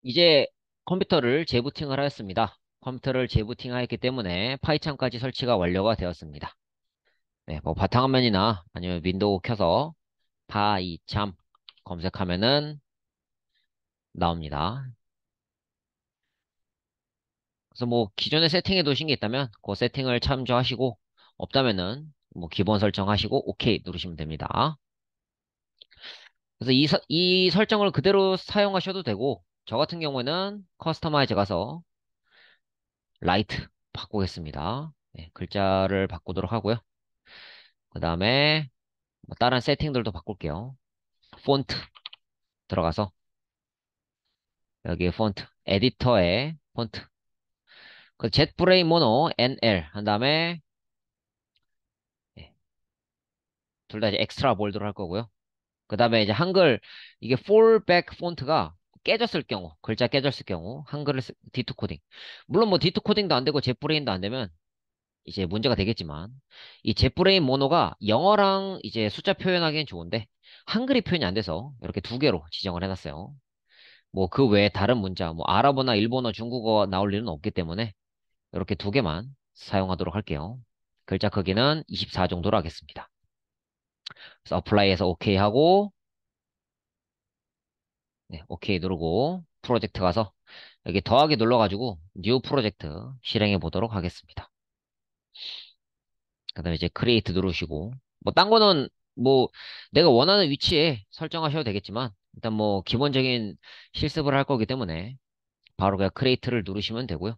이제 컴퓨터를 재부팅을 하였습니다. 컴퓨터를 재부팅하였기 때문에 파이참까지 설치가 완료가 되었습니다. 네, 뭐 바탕화면이나 아니면 윈도우 켜서 파이참 검색하면은 나옵니다. 그래서 뭐 기존에 세팅해 두신 게 있다면 그 세팅을 참조하시고 없다면은 뭐 기본 설정하시고 오케이 누르시면 됩니다. 그래서 이 설정을 그대로 사용하셔도 되고 저 같은 경우에는 커스터마이즈 가서 라이트 바꾸겠습니다. 네, 글자를 바꾸도록 하고요. 그 다음에 뭐 다른 세팅들도 바꿀게요. 폰트 들어가서 여기 폰트 에디터에 폰트 그 젯브레인 모노 NL 한 다음에 둘 다 이제 엑스트라 볼드로 할 거고요. 그 다음에 이제 한글 이게 fallback 폰트가 깨졌을 경우 글자 깨졌을 경우 한글을 디투 코딩 물론 뭐 디투 코딩도 안 되고 젯브레인도 안 되면 이제 문제가 되겠지만 이 젯브레인 모노가 영어랑 이제 숫자 표현하기엔 좋은데 한글이 표현이 안 돼서 이렇게 두 개로 지정을 해놨어요. 뭐 그 외에 다른 문자 뭐 아랍어나 일본어 중국어 나올 일은 없기 때문에 이렇게 두 개만 사용하도록 할게요. 글자 크기는 24 정도로 하겠습니다. 그래서 어플라이에서 오케이 하고 네, 오케이 누르고 프로젝트 가서 여기 더하기 눌러가지고 뉴 프로젝트 실행해 보도록 하겠습니다. 그 다음에 이제 크리에이트 누르시고 뭐 딴 거는 뭐 내가 원하는 위치에 설정하셔도 되겠지만 일단 뭐 기본적인 실습을 할 거기 때문에 바로 그냥 크리에이트를 누르시면 되고요.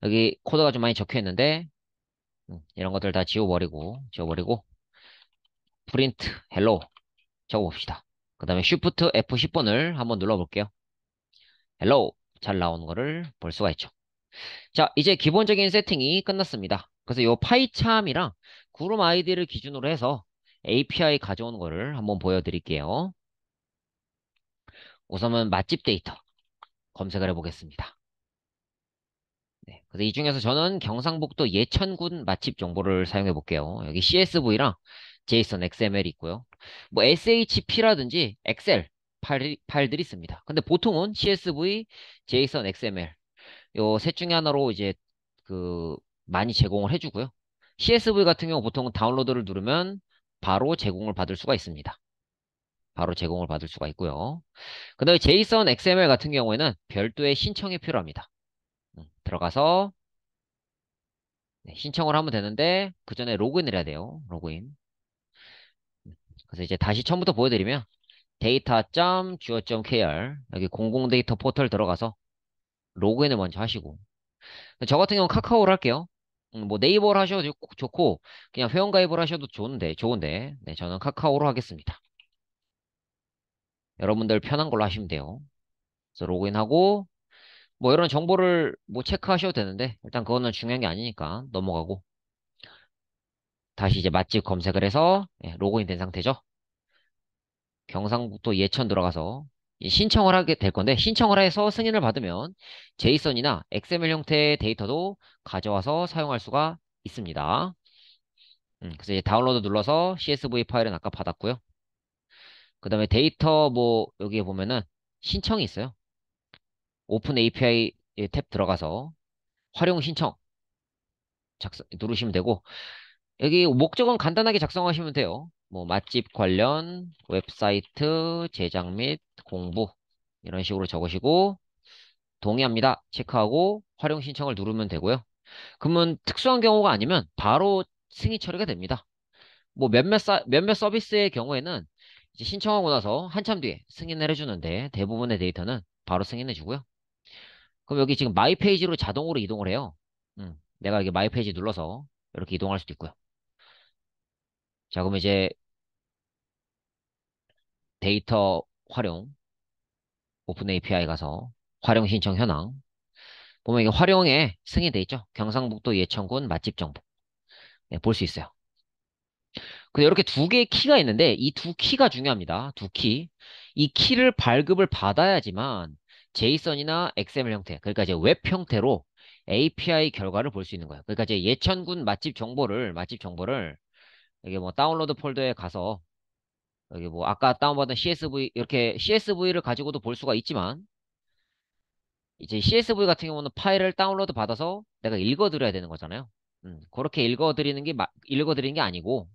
여기 코드가 좀 많이 적혀 있는데 이런 것들 다 지워버리고 프린트 헬로 적어봅시다. 그 다음에 쉬프트 F10번을 한번 눌러볼게요. 헬로 잘 나오는 거를 볼 수가 있죠. 자, 이제 기본적인 세팅이 끝났습니다. 그래서 이 파이참이랑 그룹 아이디를 기준으로 해서 API 가져오는 거를 한번 보여드릴게요. 우선은 맛집 데이터 검색을 해보겠습니다. 네, 그래서 이 중에서 저는 경상북도 예천군 맛집 정보를 사용해 볼게요. 여기 CSV랑 JSON XML이 있고요. 뭐 SHP라든지 엑셀 파일들이 있습니다. 근데 보통은 CSV, JSON XML 요 셋 중에 하나로 이제 그 많이 제공을 해주고요. CSV 같은 경우 보통 다운로드를 누르면 바로 제공을 받을 수가 있습니다. 바로 제공을 받을 수가 있고요. 그 다음에 JSON XML 같은 경우에는 별도의 신청이 필요합니다. 들어가서 네, 신청을 하면 되는데 그 전에 로그인을 해야 돼요. 로그인. 그래서 이제 다시 처음부터 보여드리면 data.go.kr 여기 공공데이터 포털 들어가서 로그인을 먼저 하시고 저 같은 경우는 카카오를 할게요. 뭐 네이버를 하셔도 좋고 그냥 회원가입을 하셔도 좋은데 네, 저는 카카오로 하겠습니다. 여러분들 편한 걸로 하시면 돼요. 그래서 로그인하고 뭐 이런 정보를 뭐 체크하셔도 되는데 일단 그거는 중요한 게 아니니까 넘어가고 다시 이제 맛집 검색을 해서 예, 로그인 된 상태죠. 경상북도 예천 들어가서 이 신청을 하게 될 건데 신청을 해서 승인을 받으면 제이슨이나 XML 형태의 데이터도 가져와서 사용할 수가 있습니다. 그래서 이제 다운로드 눌러서 CSV 파일은 아까 받았고요. 그 다음에 데이터 뭐 여기에 보면은 신청이 있어요. 오픈 API 탭 들어가서 활용 신청 누르시면 되고 여기 목적은 간단하게 작성하시면 돼요. 뭐 맛집 관련 웹사이트 제작 및 공부 이런 식으로 적으시고 동의합니다. 체크하고 활용 신청을 누르면 되고요. 그러면 특수한 경우가 아니면 바로 승인 처리가 됩니다. 뭐 몇몇 서비스의 경우에는 이제 신청하고 나서 한참 뒤에 승인을 해주는데 대부분의 데이터는 바로 승인해주고요. 그럼 여기 지금 마이 페이지로 자동으로 이동을 해요. 내가 이게 마이 페이지 눌러서 이렇게 이동할 수도 있고요. 자, 그럼 이제 데이터 활용 오픈 API 가서 활용 신청 현황 보면 이게 활용에 승인돼 있죠. 경상북도 예천군 맛집 정보 네, 볼 수 있어요. 근데 이렇게 두 개의 키가 있는데 이 두 키가 중요합니다. 두 키. 이 키를 발급을 받아야지만 제이슨이나 XML 형태, 그러니까 이제 웹 형태로 API 결과를 볼 수 있는 거예요. 그러니까 이제 예천군 맛집 정보를 여기 뭐 다운로드 폴더에 가서 여기 뭐 아까 다운받은 CSV 이렇게 CSV를 가지고도 볼 수가 있지만 이제 CSV 같은 경우는 파일을 다운로드 받아서 내가 읽어드려야 되는 거잖아요. 그렇게 읽어드리는 게 아니고,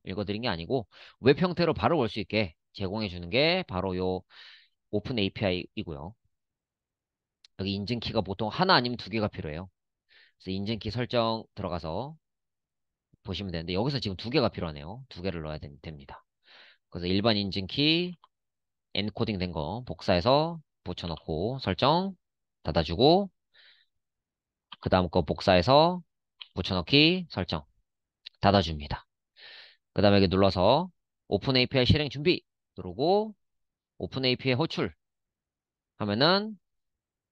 웹 형태로 바로 올 수 있게 제공해 주는 게 바로 요 오픈 API이고요. 여기 인증키가 보통 하나 아니면 두 개가 필요해요. 그래서 인증키 설정 들어가서 보시면 되는데, 여기서 지금 두 개가 필요하네요. 두 개를 넣어야 됩니다. 그래서 일반 인증키, 엔코딩 된 거 복사해서 붙여넣고 설정 닫아주고, 그 다음 거 복사해서 붙여넣기 설정 닫아줍니다. 그 다음에 여기 눌러서 오픈 API 실행 준비 누르고 오픈 API 호출 하면은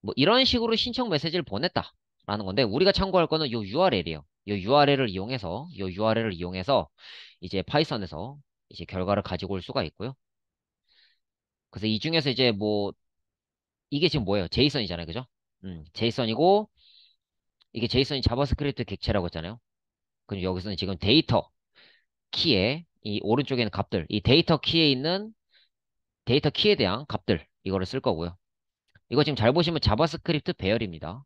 뭐 이런 식으로 신청 메시지를 보냈다 라는 건데, 우리가 참고할 거는 요 URL이에요. 요 URL을 이용해서 이제 파이썬에서 이제 결과를 가지고 올 수가 있고요. 그래서 이 중에서 이제 뭐 이게 지금 뭐예요? 제이선이잖아요. 그죠? 제이선이고, 이게 제이선이 자바스크립트 객체라고 했잖아요. 그럼 여기서는 지금 데이터 키에 이 오른쪽에 있는 값들, 이 데이터 키에 대한 값들 이거를 쓸 거고요. 이거 지금 잘 보시면 자바스크립트 배열입니다.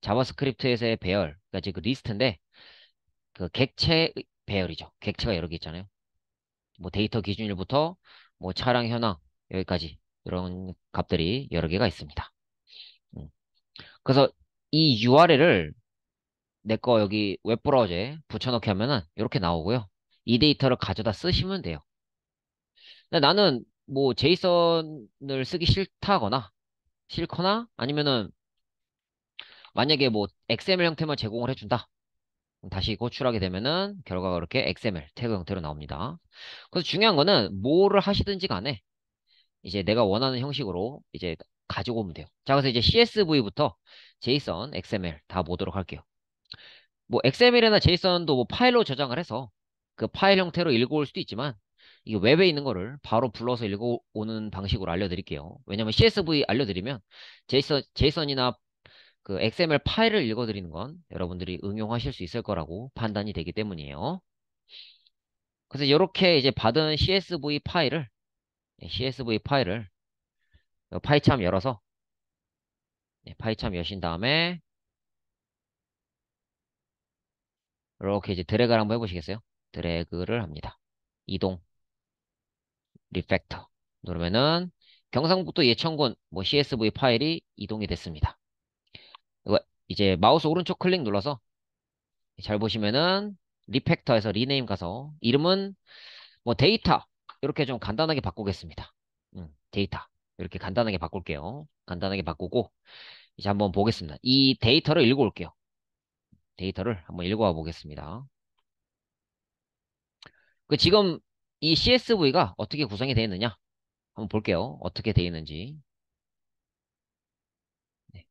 자바스크립트에서의 배열, 그러니까 지금 그 리스트인데 그 객체 배열이죠. 객체가 여러 개 있잖아요. 뭐 데이터 기준일부터 뭐 차량 현황 여기까지 이런 값들이 여러 개가 있습니다. 음. 그래서 이 URL을 내 거 여기 웹브라우저에 붙여넣기 하면은 이렇게 나오고요. 이 데이터를 가져다 쓰시면 돼요. 근데 나는 뭐 제이선을 쓰기 싫거나 아니면은 만약에 뭐 XML 형태만 제공을 해준다. 그럼 다시 호출하게 되면은 결과가 이렇게 XML 태그 형태로 나옵니다. 그래서 중요한 거는 뭐를 하시든지 간에 이제 내가 원하는 형식으로 이제 가지고 오면 돼요. 자, 그래서 이제 CSV부터 JSON, XML 다 보도록 할게요. 뭐 XML이나 JSON도 뭐 파일로 저장을 해서 그 파일 형태로 읽어올 수도 있지만, 이게 웹에 있는 거를 바로 불러서 읽어오는 방식으로 알려드릴게요. 왜냐면 CSV 알려드리면 제이선이나 그 XML 파일을 읽어드리는 건 여러분들이 응용하실 수 있을 거라고 판단이 되기 때문이에요. 그래서 이렇게 이제 받은 CSV 파일을 파이참 열어서 파이참 여신 다음에 이렇게 이제 드래그를 한번 해보시겠어요? 드래그를 합니다. 이동, 리팩터 누르면은 경상북도 예천군 뭐 CSV 파일이 이동이 됐습니다. 이거 이제 마우스 오른쪽 클릭 눌러서 잘 보시면은 리팩터에서 리네임 가서 이름은 뭐 데이터 이렇게 좀 간단하게 바꾸겠습니다. 데이터 이렇게 간단하게 바꿀게요. 간단하게 바꾸고 이제 한번 보겠습니다. 이 데이터를 읽어올게요. 데이터를 한번 읽어와 보겠습니다. 그 지금 이 CSV가 어떻게 구성이 되어 있느냐 한번 볼게요. 어떻게 되어 있는지. 네.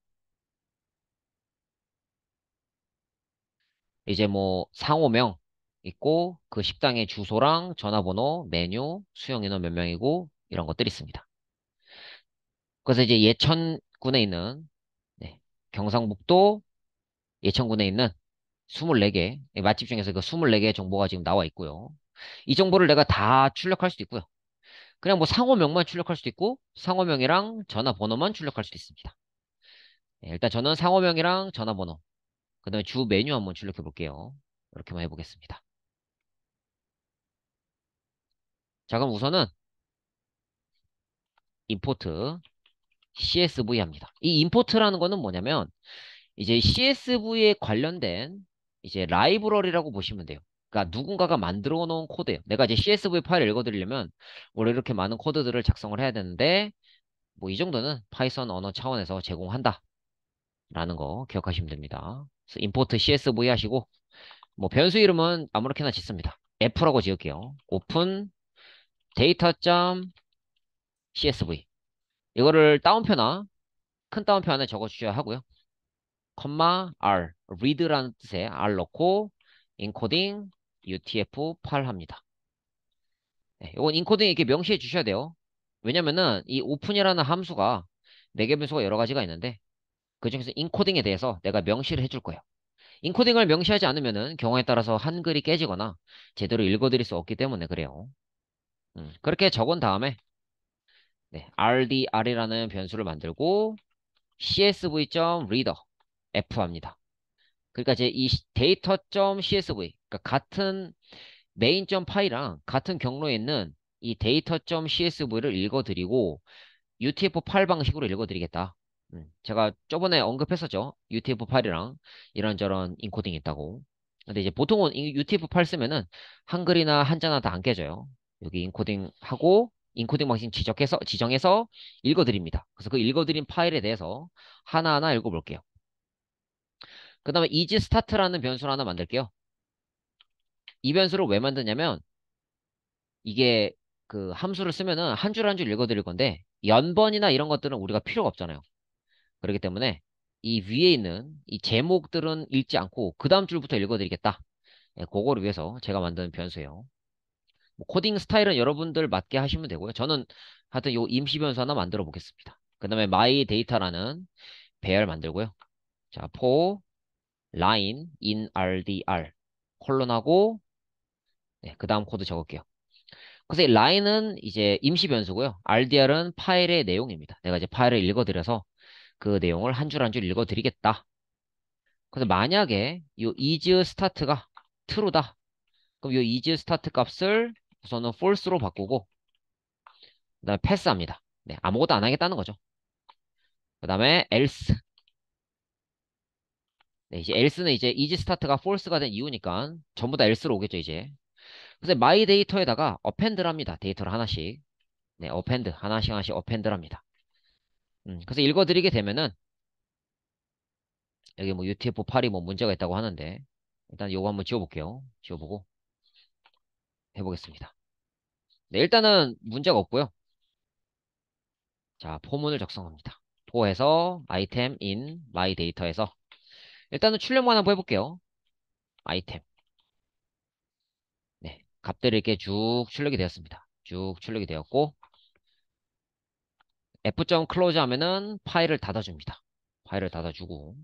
이제 뭐 상호명 있고 그 식당의 주소랑 전화번호, 메뉴, 수용 인원 몇 명이고 이런 것들이 있습니다. 그래서 이제 예천군에 있는 네, 경상북도 예천군에 있는 24개 맛집 중에서 그 24개 정보가 지금 나와 있고요. 이 정보를 내가 다 출력할 수도 있고요. 그냥 뭐 상호명만 출력할 수도 있고 상호명이랑 전화번호만 출력할 수도 있습니다. 네, 일단 저는 상호명이랑 전화번호 그 다음에 주 메뉴 한번 출력해 볼게요. 이렇게만 해보겠습니다. 자, 그럼 우선은 임포트 CSV 합니다. 이 임포트라는 거는 뭐냐면 이제 CSV에 관련된 이제 라이브러리라고 보시면 돼요. 그러니까 누군가가 만들어 놓은 코드예요. 내가 이제 CSV 파일을 읽어드리려면 원래 이렇게 많은 코드들을 작성을 해야 되는데 뭐 이 정도는 파이썬 언어 차원에서 제공한다 라는 거 기억하시면 됩니다. 그래서 임포트 CSV 하시고 뭐 변수 이름은 아무렇게나 짓습니다. F라고 지을게요. 오픈 데이터.csv 이거를 따옴표나 큰 따옴표 안에 적어 주셔야 하고요. 컴마 R read라는 뜻의 R 넣고 인코딩 UTF-8 합니다. 네, 이건 인코딩 이렇게 명시해 주셔야 돼요. 왜냐면은 이 오픈이라는 함수가 매개 변수가 여러 가지가 있는데 그중에서 인코딩에 대해서 내가 명시를 해줄 거예요. 인코딩을 명시하지 않으면은 경우에 따라서 한글이 깨지거나 제대로 읽어드릴 수 없기 때문에 그래요. 그렇게 적은 다음에 네, RDR이라는 변수를 만들고 csv.reader f 합니다. 그러니까 이제 이 data.csv 그러니까 같은 메인 파일이랑 같은 경로에 있는 이 data.csv를 읽어드리고 UTF-8 방식으로 읽어드리겠다. 제가 저번에 언급했었죠. UTF-8이랑 이런저런 인코딩이 있다고. 근데 이제 보통은 이 UTF-8 쓰면은 한글이나 한자나 다 안 깨져요. 여기 인코딩하고 인코딩 방식 지정해서 읽어드립니다. 그래서 그 읽어드린 파일에 대해서 하나하나 읽어볼게요. 그 다음에 isStart라는 변수를 하나 만들게요. 이 변수를 왜 만드냐면 이게 그 함수를 쓰면은 한 줄 한 줄 읽어드릴 건데 연번이나 이런 것들은 우리가 필요가 없잖아요. 그렇기 때문에 이 위에 있는 이 제목들은 읽지 않고 그 다음 줄부터 읽어드리겠다. 예, 그거를 위해서 제가 만든 변수예요. 뭐 코딩 스타일은 여러분들 맞게 하시면 되고요. 저는 하여튼 요 임시 변수 하나 만들어 보겠습니다. 그 다음에 my data라는 배열 만들고요. 자, for line in rdr 콜론하고 네, 그 다음 코드 적을게요. 그래서 이 line은 이제 임시 변수고요. rdr은 파일의 내용입니다. 내가 이제 파일을 읽어드려서 그 내용을 한 줄 한 줄 읽어드리겠다. 그래서 만약에 이 is start가 true다. 그럼 이 is start 값을 우선은 false로 바꾸고 그다음에 패스합니다. 네, 아무것도 안 하겠다는 거죠. 그다음에 else. 네, 이제 else는 이제 is start가 false가 된 이유니까 전부 다 else로 오겠죠, 이제. 그래서 my 데이터에다가 append를 합니다. 데이터를 하나씩. 네, append 하나씩 하나씩 append를 합니다. 그래서 읽어드리게 되면은 여기 뭐 UTF-8이 뭐 문제가 있다고 하는데 일단 요거 한번 지워볼게요. 지워보고 해보겠습니다. 네, 일단은 문제가 없고요. 자, 포문을 작성합니다. 포에서 아이템 in my data에서 일단은 출력만 한번 해볼게요. 아이템. 네, 값들이 이렇게 쭉 출력이 되었습니다. 쭉 출력이 되었고 f.close 하면은 파일을 닫아줍니다. 파일을 닫아주고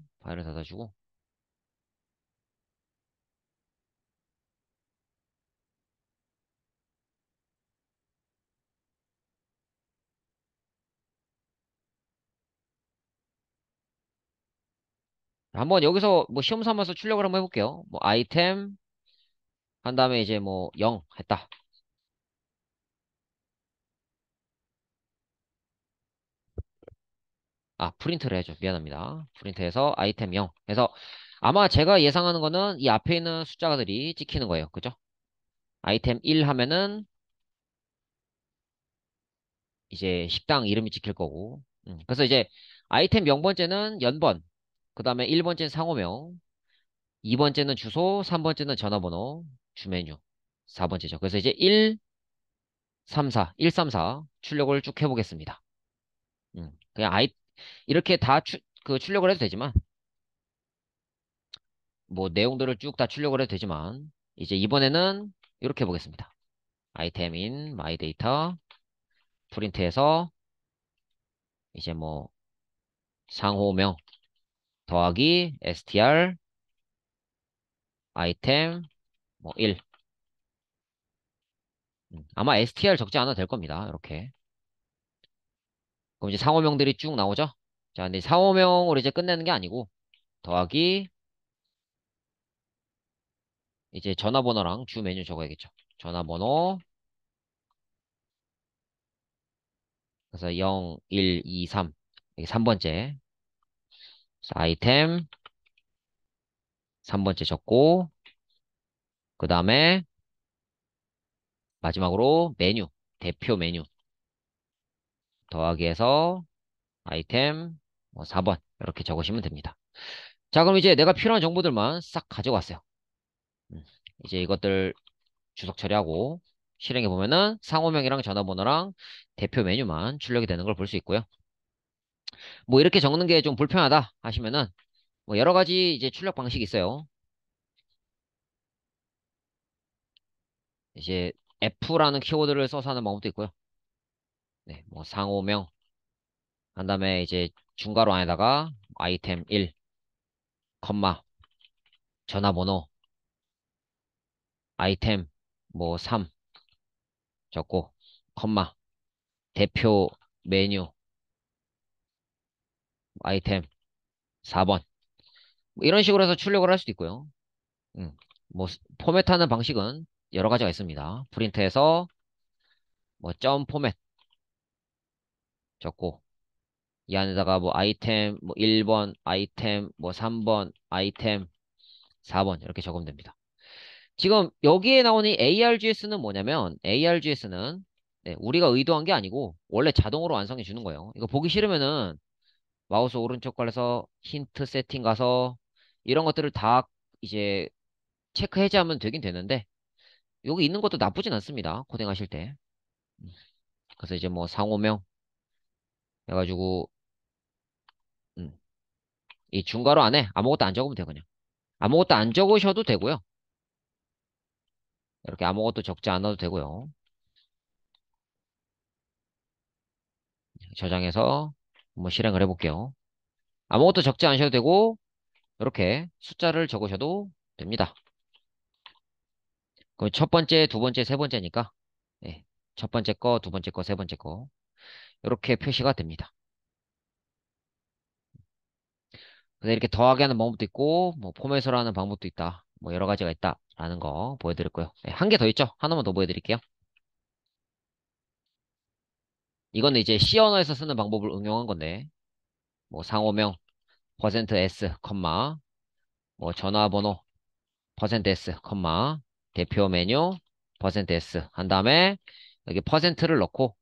한번 여기서 뭐 시험 삼아서 출력을 한번 해볼게요. 뭐 아이템 한 다음에 이제 뭐 0 했다. 아, 프린트를 해줘. 미안합니다. 프린트해서 아이템 0. 그래서 아마 제가 예상하는 거는 이 앞에 있는 숫자들이 찍히는 거예요. 그죠? 아이템 1 하면은 이제 식당 이름이 찍힐 거고. 그래서 이제 아이템 0번째는 연번, 그 다음에 1번째는 상호명, 2번째는 주소, 3번째는 전화번호, 주메뉴, 4번째죠. 그래서 이제 1, 3, 4, 1, 3, 4 출력을 쭉 해보겠습니다. 그냥 이렇게 다 그 출력을 해도 되지만, 뭐 내용들을 쭉 다 출력을 해도 되지만, 이제 이번에는 이렇게 해보겠습니다. 아이템인 마이 데이터 프린트해서 이제 뭐 상호명 더하기 str 아이템 뭐 1. 아마 str 적지 않아도 될 겁니다. 이렇게. 그럼 이제 상호명들이 쭉 나오죠? 자, 근데 상호명으로 이제 끝내는 게 아니고 더하기 이제 전화번호랑 주 메뉴 적어야겠죠. 전화번호 그래서 0, 1, 2, 3 이게 3번째 아이템 3번째 적고 그 다음에 마지막으로 메뉴 대표 메뉴 더하기 해서 아이템 뭐 4번 이렇게 적으시면 됩니다. 자, 그럼 이제 내가 필요한 정보들만 싹 가져왔어요. 음, 이제 이것들 주석 처리하고 실행해 보면은 상호명이랑 전화번호랑 대표 메뉴만 출력이 되는 걸 볼 수 있고요. 뭐 이렇게 적는 게 좀 불편하다 하시면은 뭐 여러 가지 이제 출력 방식이 있어요. 이제 F라는 키워드를 써서 하는 방법도 있고요. 네, 뭐 상호명 한 다음에 이제 중괄호 안에다가 아이템 1, 컴마 전화번호 아이템 뭐 3 적고 컴마 대표 메뉴 아이템 4번. 뭐 이런 식으로 해서 출력을 할 수도 있고요. 음, 뭐 포맷하는 방식은 여러 가지가 있습니다. 프린트해서 뭐 점 포맷 적고 이 안에다가 뭐 아이템 뭐 1번, 아이템 뭐 3번, 아이템 4번 이렇게 적으면 됩니다. 지금 여기에 나오는 ARGS는 뭐냐면 ARGS는 우리가 의도한 게 아니고 원래 자동으로 완성해 주는 거예요. 이거 보기 싫으면은 마우스 오른쪽 걸려서 힌트 세팅 가서 이런 것들을 다 이제 체크 해제하면 되긴 되는데 여기 있는 것도 나쁘진 않습니다. 코딩하실 때. 음, 그래서 이제 뭐 상호명 해가지고 음, 이 중괄호 안에 아무것도 안 적으면 돼요 그냥. 아무것도 안 적으셔도 되고요. 이렇게 아무것도 적지 않아도 되고요. 저장해서 한번 실행을 해볼게요. 아무것도 적지 않으셔도 되고 이렇게 숫자를 적으셔도 됩니다. 그럼 첫 번째, 두 번째, 세 번째니까 네, 첫 번째 거, 두 번째 거, 세 번째 거 이렇게 표시가 됩니다. 그래서 이렇게 더하기 하는 방법도 있고 뭐 포맷으로 하는 방법도 있다. 뭐 여러 가지가 있다라는 거 보여드렸고요. 네, 한 개 더 있죠? 하나만 더 보여드릴게요. 이거는 이제 C 언어에서 쓰는 방법을 응용한 건데 뭐 상호명 %s, 뭐 전화번호 %s, 대표 메뉴 %s 한 다음에 여기 퍼센트를 넣고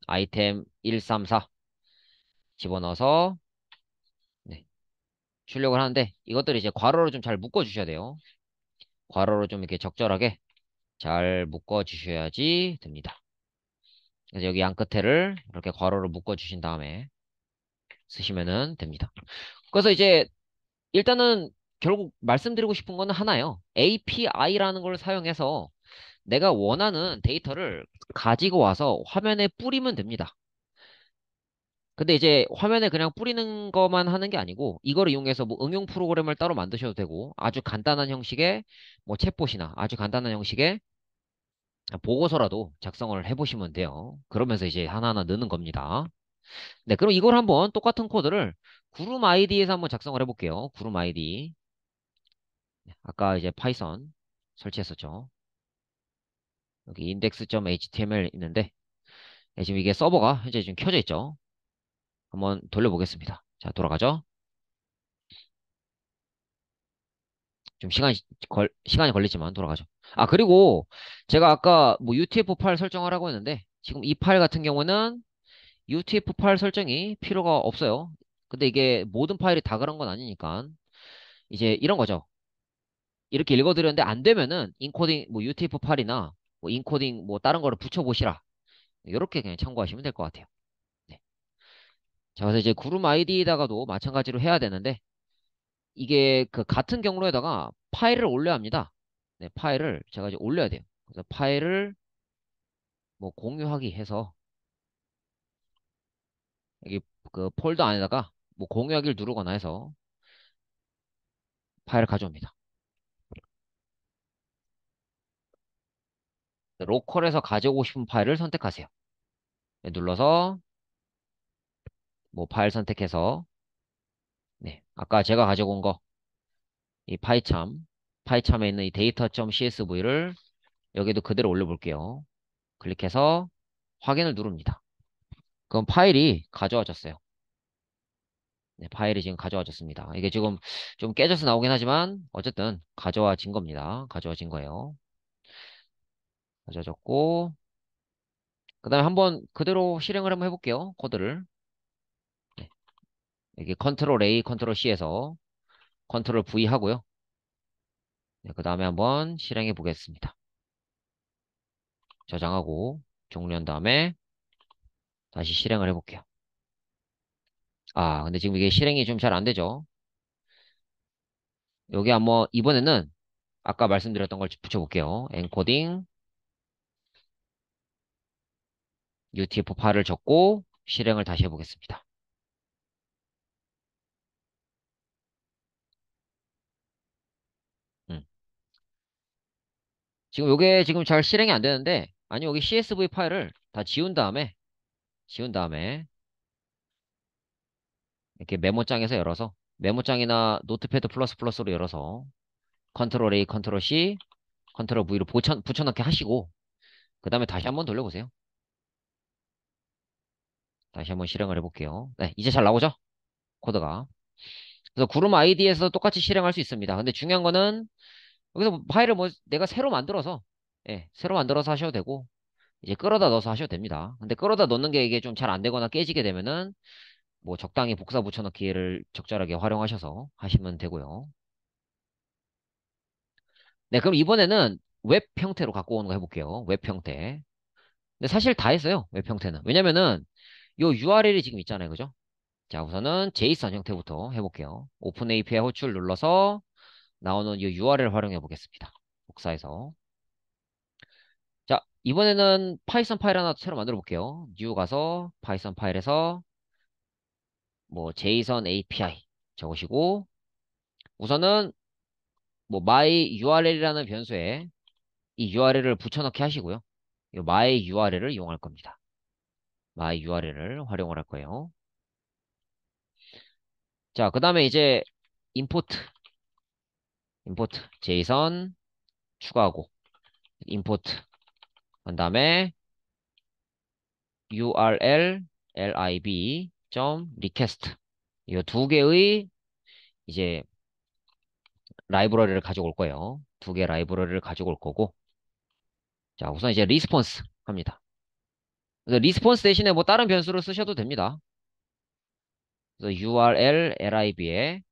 아이템 134 집어넣어서 네, 출력을 하는데 이것들을 이제 괄호로 좀 잘 묶어 주셔야 돼요. 괄호로 좀 이렇게 적절하게 잘 묶어 주셔야지 됩니다. 그래서 여기 양 끝에를 이렇게 괄호로 묶어 주신 다음에 쓰시면은 됩니다. 그래서 이제 일단은 결국 말씀드리고 싶은 거는 하나예요. API라는 걸 사용해서 내가 원하는 데이터를 가지고 와서 화면에 뿌리면 됩니다. 근데 이제 화면에 그냥 뿌리는 것만 하는 게 아니고 이걸 이용해서 뭐 응용 프로그램을 따로 만드셔도 되고 아주 간단한 형식의 뭐 챗봇이나 아주 간단한 형식의 보고서라도 작성을 해보시면 돼요. 그러면서 이제 하나하나 넣는 겁니다. 네, 그럼 이걸 한번 똑같은 코드를 구름 아이디에서 한번 작성을 해볼게요. 구름 아이디. 아까 이제 파이썬 설치했었죠. 여기 index.html 있는데 네, 지금 이게 서버가 현재 지금 켜져 있죠. 한번 돌려보겠습니다. 자, 돌아가죠. 좀 시간이 걸리지만 돌아가죠. 아, 그리고 제가 아까 뭐 UTF 파일 설정하라고 했는데 지금 이 파일 같은 경우는 UTF 파일 설정이 필요가 없어요. 근데 이게 모든 파일이 다 그런 건 아니니까 이제 이런 거죠. 이렇게 읽어드렸는데 안 되면은 인코딩 뭐 UTF 파일이나 뭐 인코딩 뭐 다른 거를 붙여보시라. 이렇게 그냥 참고하시면 될 것 같아요. 네. 자, 그래서 이제 구름 아이디에다가도 마찬가지로 해야 되는데 이게 그 같은 경로에다가 파일을 올려야 합니다. 네, 파일을 제가 이제 올려야 돼요. 그래서 파일을 뭐 공유하기 해서 여기 그 폴더 안에다가 뭐 공유하기를 누르거나 해서 파일을 가져옵니다. 로컬에서 가져오고 싶은 파일을 선택하세요. 네, 눌러서 뭐 파일 선택해서 네, 아까 제가 가져온 거 이 파이참에 있는 이 데이터.csv를 여기도 그대로 올려볼게요. 클릭해서 확인을 누릅니다. 그럼 파일이 가져와졌어요. 네, 파일이 지금 가져와졌습니다. 이게 지금 좀 깨져서 나오긴 하지만 어쨌든 가져와진 겁니다. 가져와진 거예요. 가져와졌고 그 다음에 한번 그대로 실행을 한번 해볼게요. 코드를. 네, 여기 컨트롤 A, 컨트롤 C에서 컨트롤 V 하고요. 네, 그 다음에 한번 실행해 보겠습니다. 저장하고 종료한 다음에 다시 실행을 해볼게요. 아, 근데 지금 이게 실행이 좀 잘 안 되죠. 여기 한번 이번에는 아까 말씀드렸던 걸 붙여볼게요. 엔코딩 UTF-8을 적고 실행을 다시 해보겠습니다. 음. 지금 요게 지금 잘 실행이 안 되는데 아니 여기 CSV 파일을 다 지운 다음에 이렇게 메모장에서 열어서 메모장이나 노트패드 플러스 플러스로 열어서 컨트롤 A, 컨트롤 C, 컨트롤 V로 붙여넣기 하시고 그 다음에 다시 한번 돌려보세요. 다시 한번 실행을 해볼게요. 네, 이제 잘 나오죠? 코드가. 그래서 구름 아이디에서 똑같이 실행할 수 있습니다. 근데 중요한 거는 여기서 뭐 파일을 뭐 내가 새로 만들어서 예, 새로 만들어서 하셔도 되고 이제 끌어다 넣어서 하셔도 됩니다. 근데 끌어다 넣는 게 이게 좀 잘 안 되거나 깨지게 되면은 뭐 적당히 복사 붙여넣기를 적절하게 활용하셔서 하시면 되고요. 네, 그럼 이번에는 웹 형태로 갖고 오는 거 해볼게요. 웹 형태. 근데 사실 다 했어요. 웹 형태는. 왜냐면은 요 URL이 지금 있잖아요. 그죠? 자, 우선은 제이슨 형태부터 해볼게요. 오픈 API 호출 눌러서 나오는 이 URL 활용해 보겠습니다. 복사해서. 자, 이번에는 파이썬 파일 하나 새로 만들어 볼게요. new 가서 파이썬 파일에서 뭐 JSON API 적으시고 우선은 뭐 my URL이라는 변수에 이 URL을 붙여넣기 하시고요. 이 my URL을 이용할 겁니다. my URL을 활용을 할 거예요. 자, 그 다음에 이제 import, import JSON 추가하고 import 그 다음에 URL lib request 이 두 개의 이제 라이브러리를 가져올 거예요. 두 개 라이브러리를 가져올 거고 자 우선 이제 리스폰스 합니다. 그래서 리스폰스 대신에 뭐 다른 변수를 쓰셔도 됩니다. 그래서 URL lib에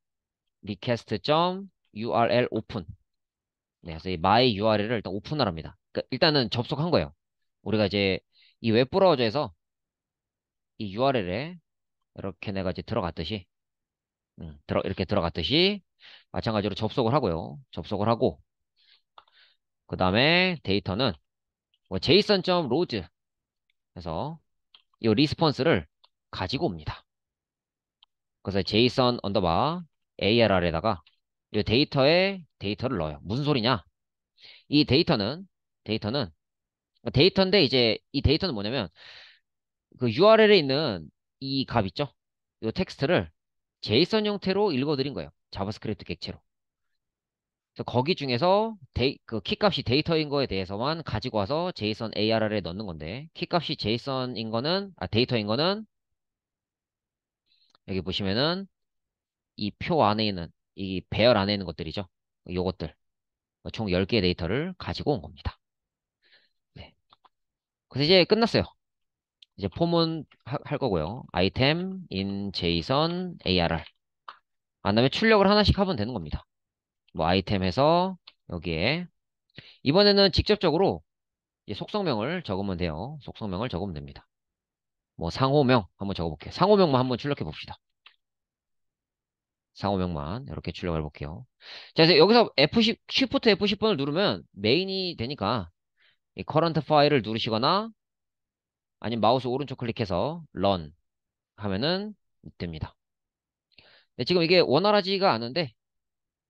request.url open 네, 그래서 이 my URL을 일단 오픈을 합니다. 그러니까 일단은 접속한 거예요. 우리가 이제 이 웹브라우저에서 이 URL에 이렇게 내가 이제 들어갔듯이 이렇게 들어갔듯이 마찬가지로 접속을 하고요. 접속을 하고 그 다음에 데이터는 뭐 json.load 해서 이 리스폰스를 가지고 옵니다. 그래서 json 언더바 arr에다가 이 데이터에 데이터를 넣어요. 무슨 소리냐? 이 데이터는 데이터인데 이제 이 데이터는 뭐냐면 그 URL에 있는 이 값 있죠? 이 텍스트를 JSON 형태로 읽어드린 거예요. 자바스크립트 객체로. 그래서 거기 중에서 그 키값이 데이터인 거에 대해서만 가지고 와서 JSON ARR에 넣는 건데 키값이 JSON인 거는 데이터인 거는 여기 보시면은 이 표 안에 있는 이 배열 안에 있는 것들이죠. 요것들 총 10개의 데이터를 가지고 온 겁니다. 네. 그래서 이제 끝났어요. 이제 폼은 할 거고요. 아이템 in JSON ARR. 안 다음에 출력을 하나씩 하면 되는 겁니다. 뭐 아이템 해서 여기에 이번에는 직접적으로 이제 속성명을 적으면 돼요. 속성명을 적으면 됩니다. 뭐 상호명 한번 적어볼게요. 상호명만 한번 출력해 봅시다. 상호명만 이렇게 출력해 볼게요. 자, 이제 여기서 F10, Shift F10번을 누르면 메인이 되니까 이 current 파일을 누르시거나 아니면 마우스 오른쪽 클릭해서 run 하면은 됩니다. 네, 지금 이게 원활하지가 않은데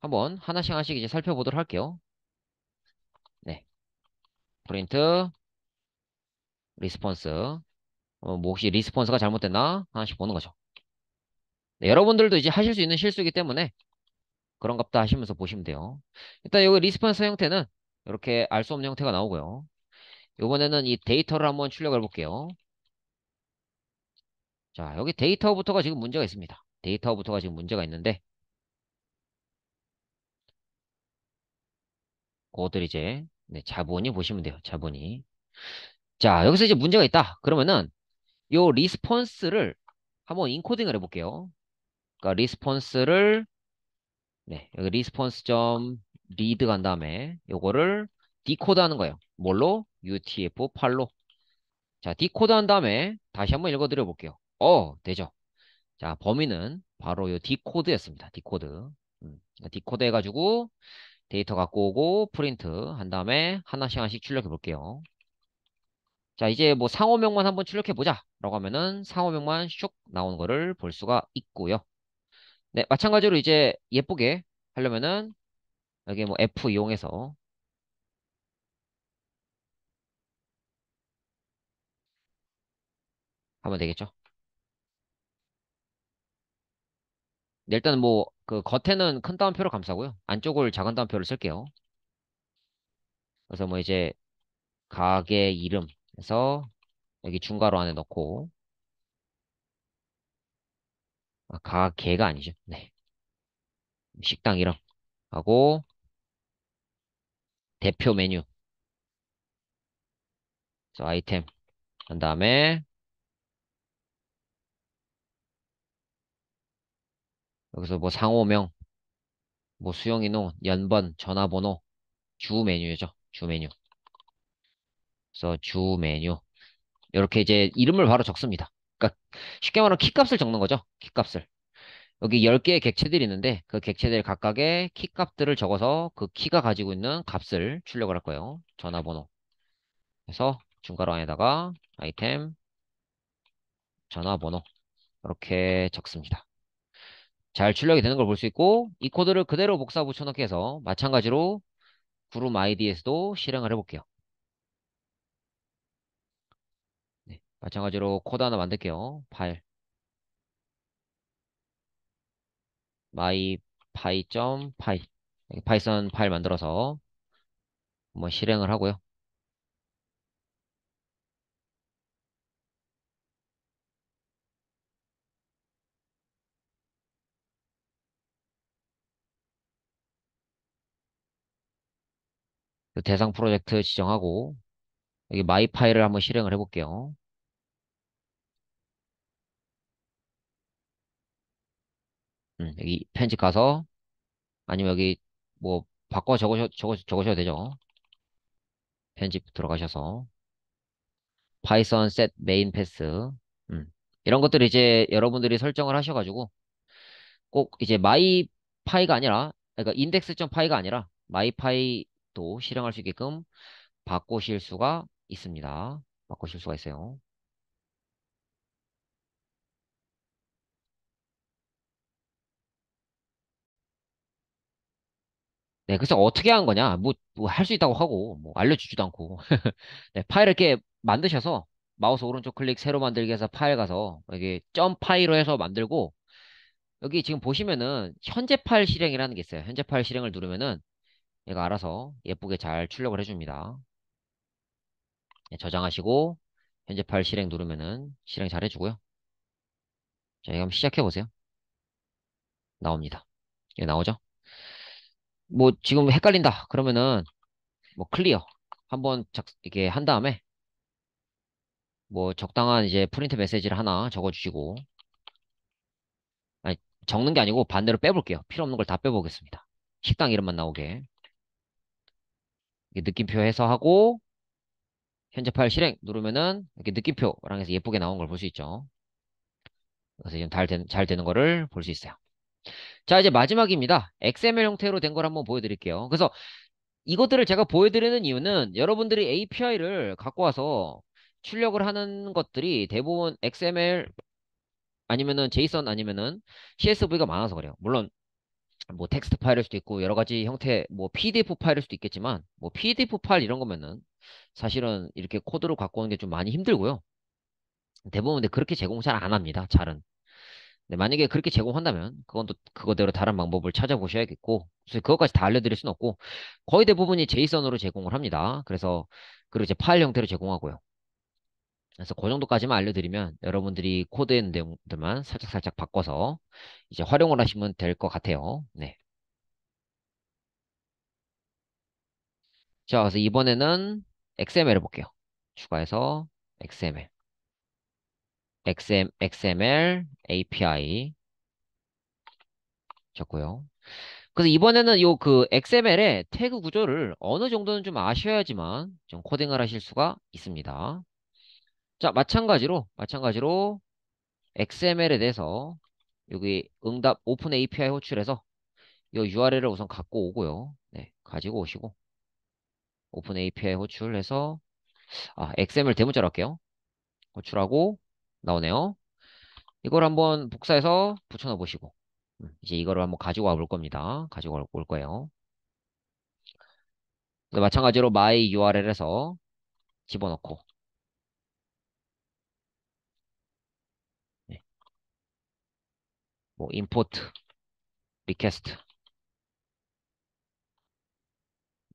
한번 하나씩 하나씩 이제 살펴보도록 할게요. 네, 프린트 리스폰스 뭐 혹시 리스폰스가 잘못됐나 하나씩 보는 거죠. 네, 여러분들도 이제 하실 수 있는 실수이기 때문에 그런 값다 하시면서 보시면 돼요. 일단 여기 리스폰스 형태는 이렇게 알 수 없는 형태가 나오고요. 이번에는 이 데이터를 한번 출력해 볼게요. 자, 여기 데이터부터가 지금 문제가 있습니다. 데이터부터가 지금 문제가 있는데 그것들 이제 네, 자본이 보시면 돼요. 자본이. 자, 여기서 이제 문제가 있다. 그러면은 요 리스폰스를 한번 인코딩을 해볼게요. 그러니까 리스폰스를 네, 여기 리스폰스 점 리드 간 다음에 요거를 디코드 하는 거예요. 뭘로? UTF-8로. 자, 디코드 한 다음에 다시 한번 읽어드려 볼게요. 되죠. 자, 범위는 바로 요 디코드였습니다. 디코드. 디코드 해가지고 데이터 갖고 오고 프린트 한 다음에 하나씩 하나씩 출력해 볼게요. 자, 이제 뭐 상호명만 한번 출력해 보자. 라고 하면은 상호명만 슉 나오는 거를 볼 수가 있고요. 네, 마찬가지로 이제 예쁘게 하려면은 여기 뭐 F 이용해서 하면 되겠죠. 일단은 뭐, 그 겉에는 큰 따옴표로 감싸고요. 안쪽을 작은 따옴표를 쓸게요. 그래서 뭐 이제 가게 이름 해서 여기 중괄호 안에 넣고, 아, 가게가 아니죠. 네. 식당 이름 하고, 대표 메뉴, 그래서 아이템. 한 다음에 여기서 뭐 상호명, 뭐 수용인호, 연번, 전화번호, 주 메뉴죠. 주 메뉴. 그래서 주 메뉴. 이렇게 이제 이름을 바로 적습니다. 그러니까 쉽게 말하면 키값을 적는 거죠. 키값을. 여기 10개의 객체들이 있는데 그 객체들 각각의 키값들을 적어서 그 키가 가지고 있는 값을 출력을 할 거예요. 전화번호. 그래서 중괄호 안에다가 아이템, 전화번호 이렇게 적습니다. 잘 출력이 되는 걸 볼 수 있고 이 코드를 그대로 복사 붙여넣기 해서 마찬가지로 그룹 ID에서도 실행을 해볼게요. 네, 마찬가지로 코드 하나 만들게요. 파일 mypy.py 파이썬 파일 만들어서 한번 실행을 하고요. 그 대상 프로젝트 지정하고 여기 마이 파일을 한번 실행을 해볼게요. 여기 편집 가서 아니면 여기 뭐 바꿔 적으셔도 되죠. 편집 들어가셔서 파이썬 set main path 이런 것들 이제 여러분들이 설정을 하셔가지고 꼭 이제 마이 파이가 아니라 그러니까 index.py가 아니라 마이 파이도 실행할 수 있게끔 바꾸실 수가 있습니다. 바꾸실 수가 있어요. 네, 그래서 어떻게 하는 거냐? 뭐 할 수 있다고 하고, 뭐 알려주지도 않고. 네, 파일을 이렇게 만드셔서, 마우스 오른쪽 클릭 새로 만들기 해서 파일 가서, 여기 점 파이로 해서 만들고, 여기 지금 보시면은, 현재 파일 실행이라는 게 있어요. 현재 파일 실행을 누르면은, 얘가 알아서 예쁘게 잘 출력을 해줍니다. 네, 저장하시고, 현재 파일 실행 누르면은, 실행 잘 해주고요. 자, 이거 한번 시작해보세요. 나옵니다. 이게 나오죠? 뭐, 지금 헷갈린다. 그러면은, 뭐, 클리어. 한번 이렇게 한 다음에, 뭐 적당한 이제 프린트 메시지를 하나 적어주시고 아니 적는 게 아니고 반대로 빼볼게요. 필요 없는 걸 다 빼보겠습니다. 식당 이름만 나오게 이렇게 느낌표 해서 하고 현재 파일 실행 누르면은 이렇게 느낌표랑 해서 예쁘게 나온 걸 볼 수 있죠. 그래서 지금 잘 되는 거를 볼 수 있어요. 자 이제 마지막입니다. XML 형태로 된 걸 한번 보여드릴게요. 그래서 이것들을 제가 보여드리는 이유는 여러분들이 API를 갖고 와서 출력을 하는 것들이 대부분 XML 아니면은 JSON 아니면은 CSV가 많아서 그래요. 물론 뭐 텍스트 파일일 수도 있고 여러 가지 형태 뭐 PDF 파일일 수도 있겠지만 뭐 PDF 파일 이런 거면은 사실은 이렇게 코드로 갖고 오는 게 좀 많이 힘들고요. 대부분 근데 그렇게 제공 잘 안 합니다. 잘은. 근데 만약에 그렇게 제공한다면 그건 또 그거대로 다른 방법을 찾아보셔야겠고 그래서 그것까지 다 알려드릴 수는 없고 거의 대부분이 제이선으로 제공을 합니다. 그래서 그리고 이제 파일 형태로 제공하고요. 그래서 그 정도까지만 알려드리면 여러분들이 코드에 있는 내용들만 살짝살짝 바꿔서 이제 활용을 하시면 될 것 같아요. 네. 자, 그래서 이번에는 XML을 볼게요. 추가해서 XML, XML API 적고요. 그래서 이번에는 요 그 XML의 태그 구조를 어느 정도는 좀 아셔야지만 좀 코딩을 하실 수가 있습니다. 자, 마찬가지로 XML에 대해서 여기 응답 오픈 API 호출해서 요 URL을 우선 갖고 오고요. 네, 가지고 오시고 오픈 API 호출해서 XML 대문자로 할게요. 호출하고 나오네요. 이걸 한번 복사해서 붙여넣어 보시고 이제 이거를 한번 가지고 와볼 겁니다. 가지고 올 거예요. 그래서 마찬가지로 my URL에서 집어넣고 네, 뭐 import 리퀘스트,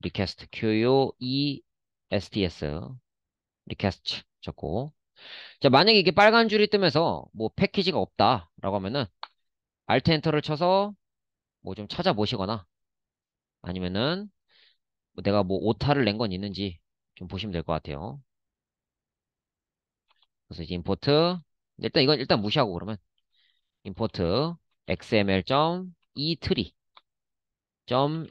리퀘스트, QUESTS, 리퀘스트 적고. 자, 만약에 이게 빨간 줄이 뜨면서 뭐 패키지가 없다라고 하면은 Alt 엔터를 쳐서 뭐 좀 찾아보시거나 아니면은 뭐 내가 뭐 오타를 낸 건 있는지 좀 보시면 될 것 같아요. 그래서 이제 임포트 일단 이건 일단 무시하고 그러면 임포트 xml.etree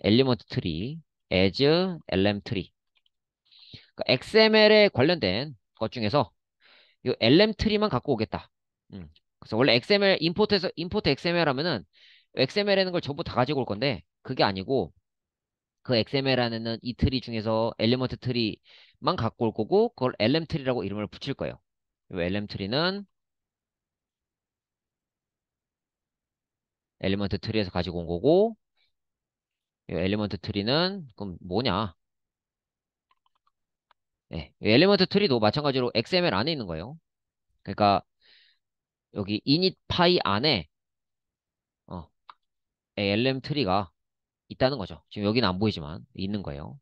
element tree as lm tree 그러니까 XML에 관련된 것 중에서 이 lm tree만 갖고 오겠다. 그래서 원래 XML 임포트에서 임포트 XML 하면은 XML에는 걸 전부 다 가지고 올 건데 그게 아니고 그 XML 안에는 이 트리 중에서 엘리먼트 트리만 갖고 올 거고 그걸 lm 트리라고 이름을 붙일 거예요. 이 lm 트리는 엘리먼트 트리에서 가지고 온 거고 이 엘리먼트 트리는 그럼 뭐냐? 네, 이 엘리먼트 트리도 마찬가지로 XML 안에 있는 거예요. 그러니까 여기 init 파이 안에 어, lm 트리가 있다는 거죠. 지금 여기는 안 보이지만 있는 거예요.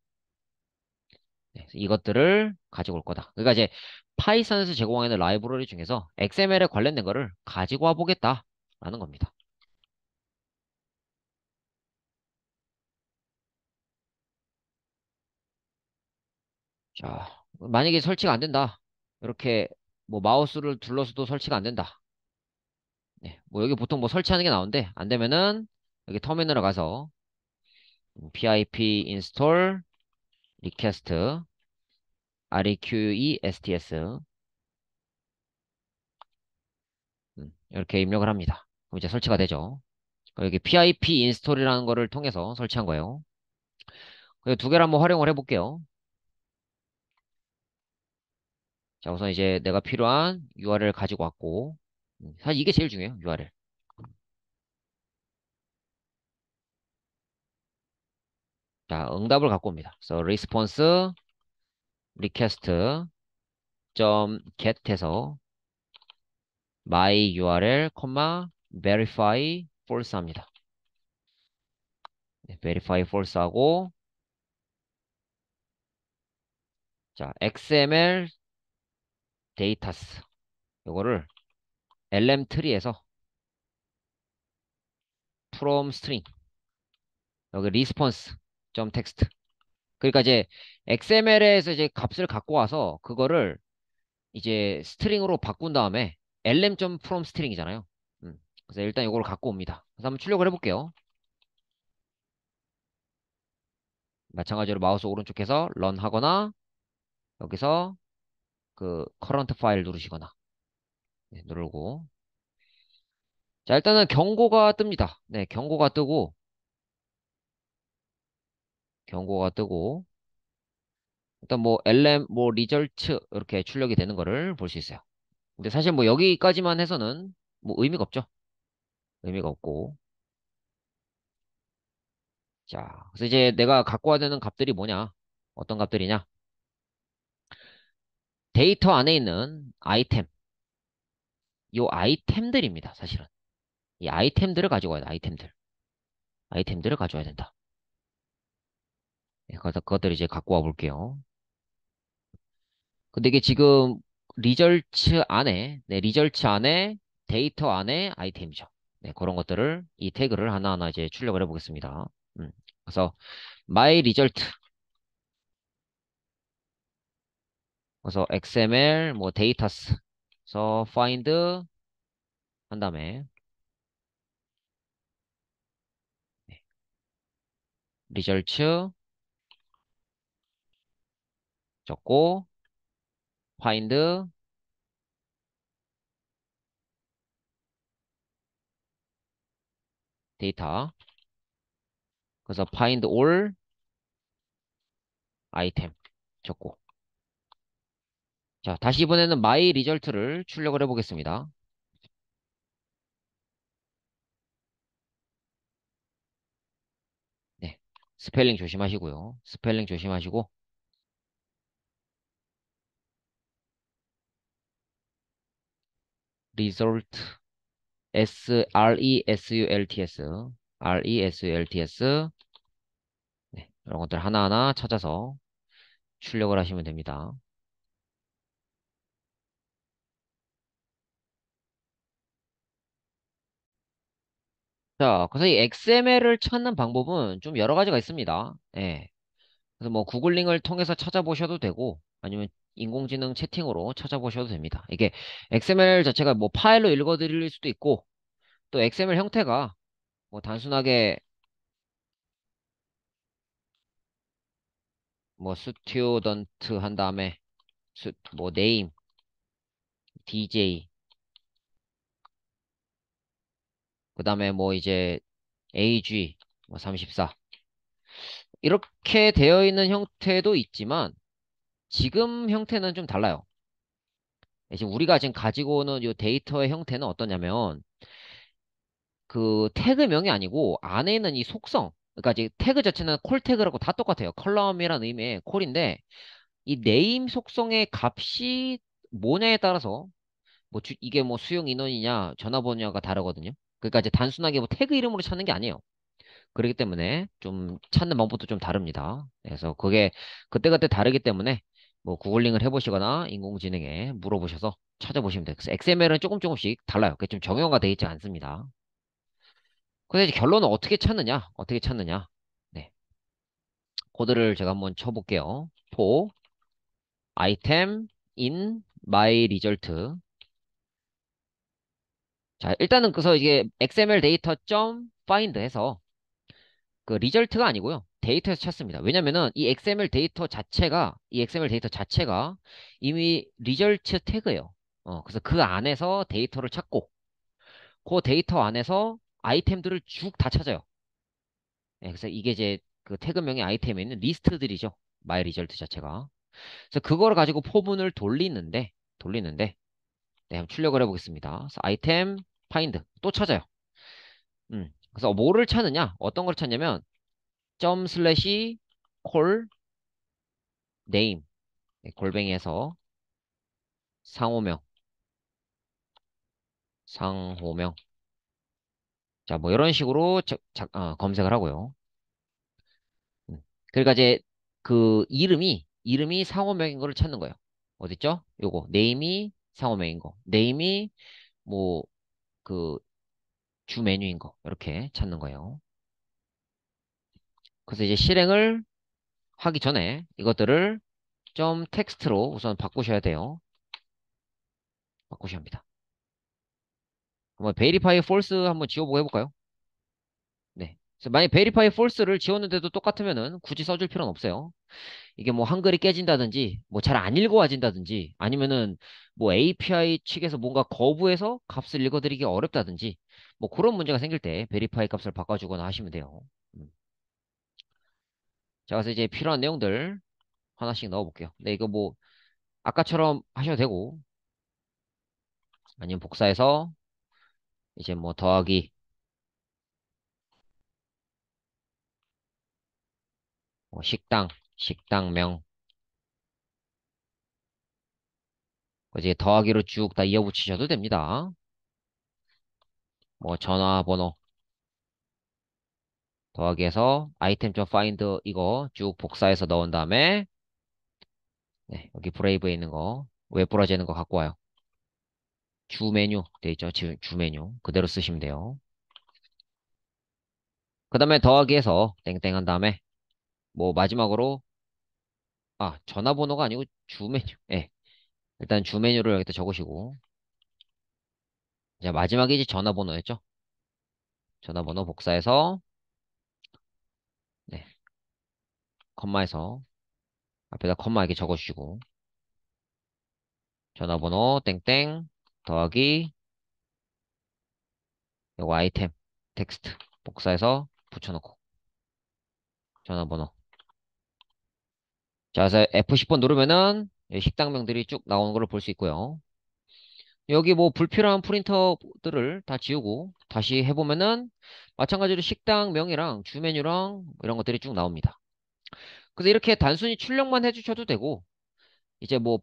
네, 그래서 이것들을 가지고 올 거다. 그러니까 이제 파이썬에서 제공하는 라이브러리 중에서 XML에 관련된 거를 가지고 와 보겠다라는 겁니다. 자, 만약에 설치가 안 된다. 이렇게 뭐 마우스를 둘러서도 설치가 안 된다. 네, 뭐 여기 보통 뭐 설치하는 게 나오는데 안 되면은 여기 터미널에 가서 pip install request requests 이렇게 입력을 합니다. 그럼 이제 설치가 되죠. 여기 pip install이라는 거를 통해서 설치한 거예요. 그두 개를 한번 활용을 해볼게요. 자, 우선 이제 내가 필요한 URL 가지고 왔고, 사실 이게 제일 중요해요, URL. 자, 응답을 갖고 옵니다. 그래서 response request get에서 my URL, verify false 합니다. 네, verify false 하고, 자, XML datas. 요거를 lm3에서 from string, 여기 response text. 그러니까 이제 XML에서 이제 값을 갖고 와서 그거를 이제 스트링으로 바꾼 다음에 lm.from string이잖아요. 그래서 일단 이걸 갖고 옵니다. 그래서 한번 출력을 해볼게요. 마찬가지로 마우스 오른쪽에서 run 하거나 여기서 그 current 파일 누르시거나 네, 누르고 자 일단은 경고가 뜹니다. 네, 경고가 뜨고 일단 뭐 lm 뭐 results 이렇게 출력이 되는 거를 볼 수 있어요. 근데 사실 뭐 여기까지만 해서는 뭐 의미가 없죠. 의미가 없고 자 그래서 이제 내가 갖고 와야 되는 값들이 뭐냐 어떤 값들이냐 데이터 안에 있는 아이템 요 아이템들입니다 사실은 이 아이템들을 가지고 와야 돼 아이템들을 가져와야 된다 네, 그래서 그것들을 이제 갖고 와 볼게요 근데 이게 지금 리절츠 안에 데이터 안에 아이템이죠 네 그런 것들을 이 태그를 하나하나 이제 출력을 해보겠습니다 그래서 my result 그래서 XML 뭐 데이터스 그래서 find 한 다음에 results 적고 find 데이터 그래서 find all 아이템 적고 자 다시 이번에는 my result를 출력을 해보겠습니다 네 스펠링 조심하시고요 스펠링 조심하시고 result result RESULTS. 네, 이런 것들 하나하나 찾아서 출력을 하시면 됩니다. 자, 그래서 이 XML을 찾는 방법은 좀 여러 가지가 있습니다. 예. 그래서 뭐 구글링을 통해서 찾아보셔도 되고 아니면 인공지능 채팅으로 찾아보셔도 됩니다. 이게 XML 자체가 뭐 파일로 읽어드릴 수도 있고 또 XML 형태가 뭐 단순하게 뭐 스튜던트 한 다음에 뭐 네임, DJ 그 다음에 뭐 이제 AG 뭐 34 이렇게 되어 있는 형태도 있지만 지금 형태는 좀 달라요. 지금 우리가 지금 가지고 오는 이 데이터의 형태는 어떠냐면 그 태그명이 아니고 안에 있는 이 속성 그러니까 이제 태그 자체는 콜 태그라고 다 똑같아요. 컬럼이라는 의미의 콜인데 이 네임 속성의 값이 뭐냐에 따라서 뭐 이게 뭐 수용 인원이냐 전화번호냐가 다르거든요. 그러니까 이제 단순하게 뭐 태그 이름으로 찾는 게 아니에요. 그렇기 때문에 좀 찾는 방법도 좀 다릅니다. 그래서 그게 그때그때 다르기 때문에 뭐 구글링을 해보시거나 인공지능에 물어보셔서 찾아보시면 돼요. 그래서 XML은 조금 조금씩 달라요. 그게 좀 정형화 되어 있지 않습니다. 근데 이제 결론은 어떻게 찾느냐? 어떻게 찾느냐? 네. 코드를 제가 한번 쳐볼게요. for item in my result. 자, 일단은 그래서 이게 XML 데이터 점 find 해서 그 리절트가 아니고요. 데이터에서 찾습니다. 왜냐면은 이 XML 데이터 자체가 이미 리절트 태그예요. 그래서 그 안에서 데이터를 찾고 그 데이터 안에서 아이템들을 쭉 다 찾아요. 네, 그래서 이게 이제 그 태그명의 아이템에 있는 리스트들이죠. 마이 리절트 자체가. 그래서 그걸 가지고 포문을 돌리는데 네, 한번 출력을 해보겠습니다. 그래서 아이템 파인드 또 찾아요. 그래서 뭐를 찾느냐? 어떤 걸 찾냐면 점 슬래시 콜 네임 네, 골뱅이에서 상호명 상호명 자 뭐 이런 식으로 검색을 하고요. 음. 그러니까 이제 그 이름이 상호명인 거를 찾는 거예요. 어딨죠? 요거 네임이 상호명인 거 네임이 뭐 그 주 메뉴인 거 이렇게 찾는 거예요. 그래서 이제 실행을 하기 전에 이것들을 좀 텍스트로 우선 바꾸셔야 돼요. 바꾸셔야 합니다. 한번 verify false 한번 지워보고 해볼까요? 네. 그래서 만약 verify false를 지웠는데도 똑같으면은 굳이 써줄 필요는 없어요. 이게 뭐 한글이 깨진다든지, 뭐 잘 안 읽어와진다든지, 아니면은 뭐 API 측에서 뭔가 거부해서 값을 읽어드리기 어렵다든지, 뭐 그런 문제가 생길 때 verify 값을 바꿔주거나 하시면 돼요. 음. 자, 그래서 이제 필요한 내용들 하나씩 넣어볼게요. 네, 이거 뭐 아까처럼 하셔도 되고, 아니면 복사해서 이제 뭐 더하기, 뭐 식당명, 이제 더하기로 쭉 다 이어붙이셔도 됩니다. 뭐 전화번호 더하기해서 아이템 좀 파인드 이거 쭉 복사해서 넣은 다음에 네, 여기 브레이브에 있는 거 웹 브라우저에 있는 거 갖고 와요. 주 메뉴 돼 있죠. 주 메뉴 그대로 쓰시면 돼요. 그 다음에 더하기해서 땡땡 한 다음에 뭐 마지막으로 전화번호가 아니고 주 메뉴 예 일단 주 메뉴를 여기다 적으시고 이제 마지막에 이제 전화번호였죠. 전화번호 복사해서 네 컴마에서 앞에다 컴마 이렇게 적어주시고 전화번호 땡땡 더하기 요거 아이템 텍스트 복사해서 붙여놓고 전화번호 자 그래서 F10번 누르면은 이 식당명들이 쭉 나오는 걸 볼 수 있고요. 여기 뭐 불필요한 프린터들을 다 지우고 다시 해보면은 마찬가지로 식당명이랑 주 메뉴랑 이런 것들이 쭉 나옵니다. 그래서 이렇게 단순히 출력만 해주셔도 되고 이제 뭐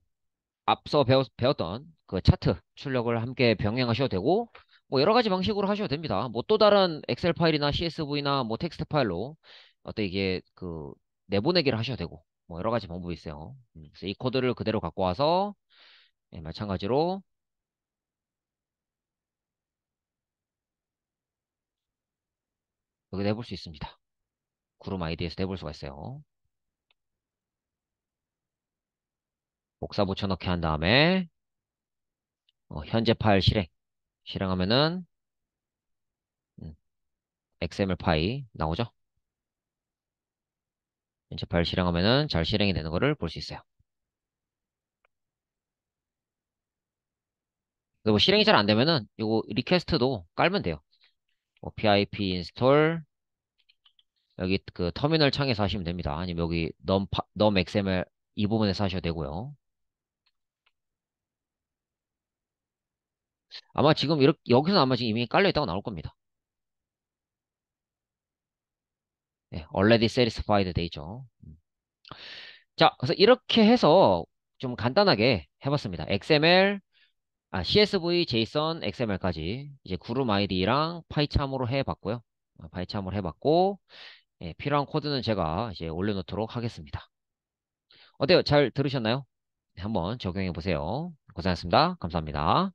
앞서 배웠던 그 차트 출력을 함께 병행하셔도 되고 뭐 여러 가지 방식으로 하셔도 됩니다. 뭐 또 다른 엑셀 파일이나 CSV나 뭐 텍스트 파일로 어떤 이게 그 내보내기를 하셔도 되고 뭐 여러 가지 방법이 있어요. 그래서 이 코드를 그대로 갖고 와서 예, 마찬가지로 여기 내볼 수 있습니다. 그룹 아이디에서 내볼 수가 있어요. 복사 붙여넣기 한 다음에 현재 파일 실행하면은 음, XML 파일 나오죠? 현재 파일 실행하면은 잘 실행이 되는 거를 볼 수 있어요. 그리고 뭐 실행이 잘 안 되면은 이거 리퀘스트도 깔면 돼요. 뭐 pip install 여기 그 터미널 창에서 하시면 됩니다. 아니면 여기 num xml 이 부분에서 하셔도 되고요. 아마 지금 이렇게 여기서 아마 지금 이미 깔려 있다고 나올 겁니다. 네, already satisfied 돼 있죠. 자, 그래서 이렇게 해서 좀 간단하게 해봤습니다. CSV, JSON, XML까지 이제 그룹 아이디랑 파이참으로 해봤고요. 파이참으로 해봤고 예, 필요한 코드는 제가 이제 올려놓도록 하겠습니다. 어때요? 잘 들으셨나요? 네, 한번 적용해 보세요. 고생하셨습니다. 감사합니다.